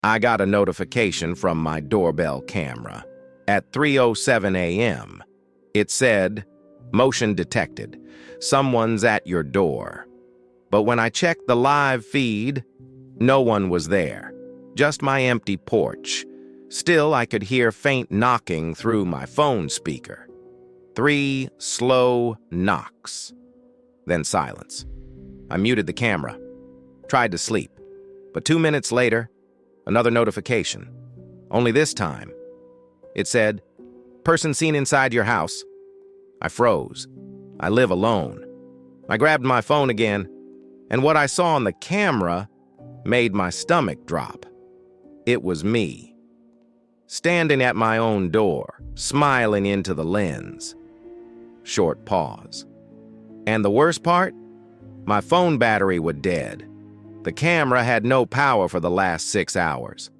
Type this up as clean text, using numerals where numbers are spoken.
I got a notification from my doorbell camera. At 3:07 a.m., it said, "Motion detected. Someone's at your door." But when I checked the live feed, no one was there. Just my empty porch. Still, I could hear faint knocking through my phone speaker. 3 slow knocks. Then silence. I muted the camera. Tried to sleep. But 2 minutes later, another notification. Only this time, it said, "Person seen inside your house." I froze. I live alone. I grabbed my phone again, and what I saw on the camera made my stomach drop. It was me, standing at my own door, smiling into the lens. Short pause. And the worst part? My phone battery was dead. The camera had no power for the last 6 hours.